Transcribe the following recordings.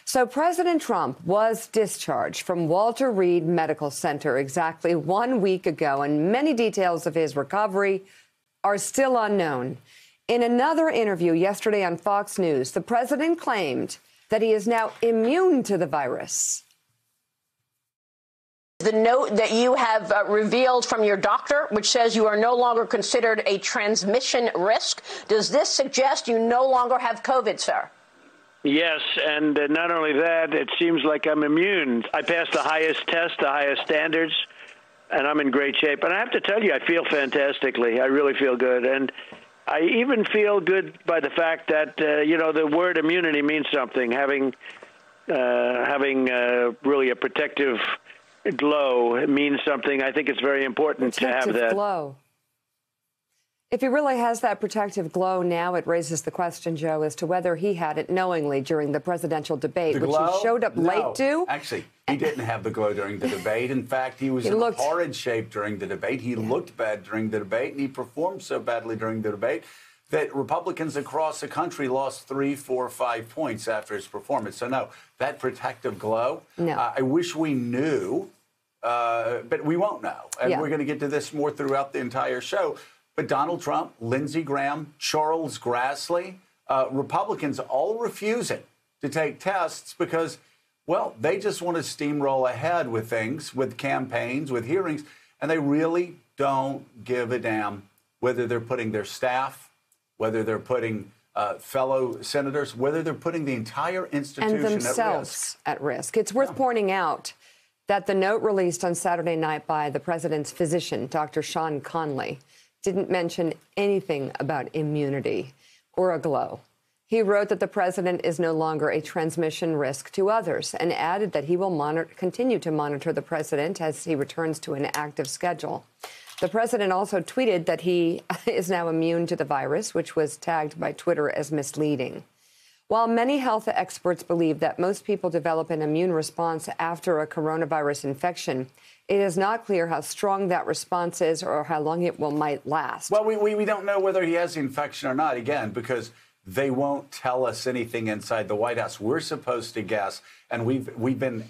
So President Trump was discharged from Walter Reed Medical Center exactly 1 week ago, and many details of his recovery are still unknown. In another interview yesterday on Fox News, the president claimed that he is now immune to the virus. The note that you have revealed from your doctor, which says you are no longer considered a transmission risk, does this suggest you no longer have COVID, sir? Yes, and not only that, it seems like I'm immune. I passed the highest test, the highest standards, and I'm in great shape. And I have to tell you, I feel fantastically. I really feel good. And I even feel good by the fact that, the word immunity means something. Having really a protective glow means something. I think it's very important to have that. Protective glow. If he really has that protective glow now, it raises the question, Joe, as to whether he had it knowingly during the presidential debate, which he showed up late to. Actually, he didn't have the glow during the debate. In fact, he was in horrid shape during the debate. He looked bad during the debate, and he performed so badly during the debate that Republicans across the country lost 3, 4, 5 points after his performance. So, no, that protective glow, I wish we knew, but we won't know. And we're going to get to this more throughout the entire show. But Donald Trump, Lindsey Graham, Charles Grassley, Republicans all refusing to take tests because, well, they just want to steamroll ahead with things, with campaigns, with hearings, and they really don't give a damn whether they're putting their staff, whether they're putting fellow senators, whether they're putting the entire institution and themselves at risk. It's worth pointing out that the note released on Saturday night by the president's physician, Dr. Sean Conley, didn't mention anything about immunity or a glow. He wrote that the president is no longer a transmission risk to others and added that he will continue to monitor the president as he returns to an active schedule. The president also tweeted that he is now immune to the virus, which was tagged by Twitter as misleading. While many health experts believe that most people develop an immune response after a coronavirus infection, it is not clear how strong that response is or how long it might last. Well, we don't know whether he has the infection or not, again, because they won't tell us anything inside the White House. We're supposed to guess, and we've been,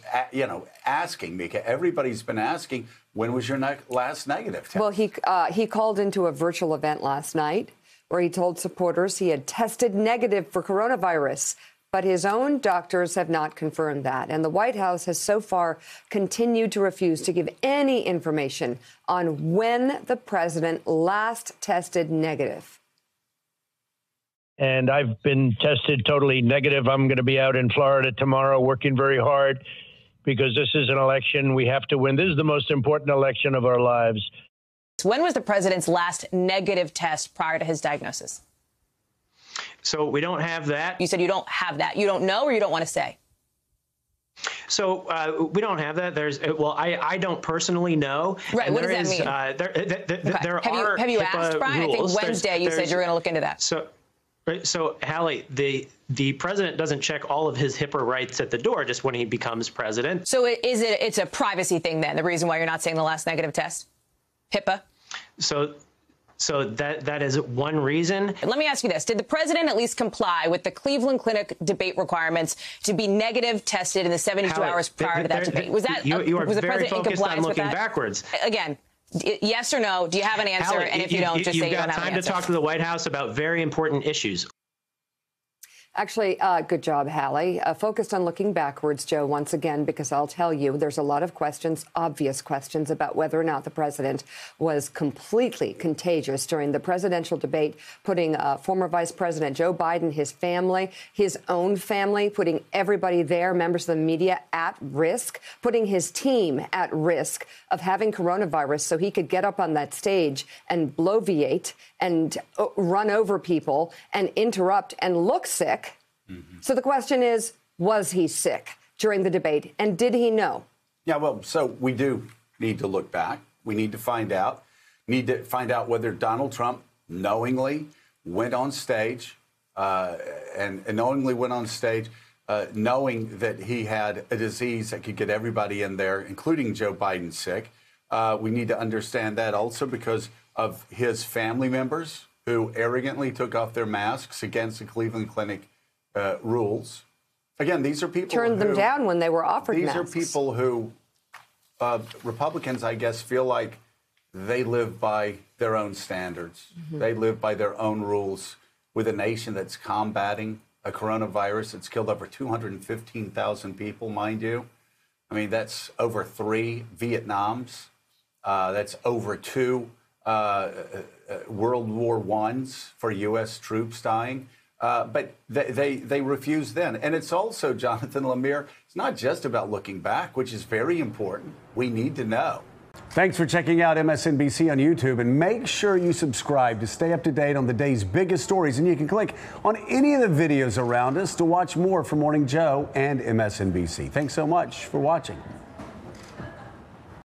asking, Mika. Everybody's been asking, when was your last negative test? Well, he called into a virtual event last night where he told supporters he had tested negative for coronavirus. But his own doctors have not confirmed that. And the White House has so far continued to refuse to give any information on when the president last tested negative. And I've been tested totally negative. I'm going to be out in Florida tomorrow working very hard because this is an election we have to win. This is the most important election of our lives. When was the president's last negative test prior to his diagnosis? So we don't have that. You said you don't have that. You don't know or you don't want to say? So we don't have that. I don't personally know. Right. What does that mean? Have you asked, Brian? I think Wednesday you said you're going to look into that. So Hallie, the president doesn't check all of his HIPAA rights at the door just when he becomes president. So it's a privacy thing then, the reason why you're not saying the last negative test? HIPAA? So that is one reason. Let me ask you this. Did the president at least comply with the Cleveland Clinic debate requirements to be negative tested in the 72 hours prior to that debate? Was that you are was the very president in focused compliance on looking with that? backwards. Again, yes or no? Do you have an answer? Hallie, and if you don't, just say you don't have an answer. You've got time to talk to the White House about very important issues. Actually, good job, Hallie. Focused on looking backwards, Joe, once again, because I'll tell you, there's a lot of questions, obvious questions, about whether or not the president was completely contagious during the presidential debate, putting former Vice President Joe Biden, his family, his own family, putting everybody there, members of the media, at risk, putting his team at risk of having coronavirus so he could get up on that stage and bloviate and run over people and interrupt and look sick. So the question is, was he sick during the debate? And did he know? Yeah, well, so we do need to look back. We need to find out. Whether Donald Trump knowingly went on stage and knowingly went on stage knowing that he had a disease that could get everybody in there, including Joe Biden, sick. We need to understand that also because of his family members who arrogantly took off their masks against the Cleveland Clinic rules. Again, these are people turned them down when they were offered these masks. These are people who Republicans, I guess, feel like they live by their own standards. Mm-hmm. They live by their own rules with a nation that's combating a coronavirus that's killed over 215,000 people, mind you. I mean, that's over 3 Vietnams. That's over 2 World War I's for U.S. troops dying. But they refuse then. And it's also, Jonathan Lemire, it's not just about looking back, which is very important. We need to know. Thanks for checking out MSNBC on YouTube, and make sure you subscribe to stay up to date on the day's biggest stories. And you can click on any of the videos around us to watch more from Morning Joe and MSNBC. Thanks so much for watching.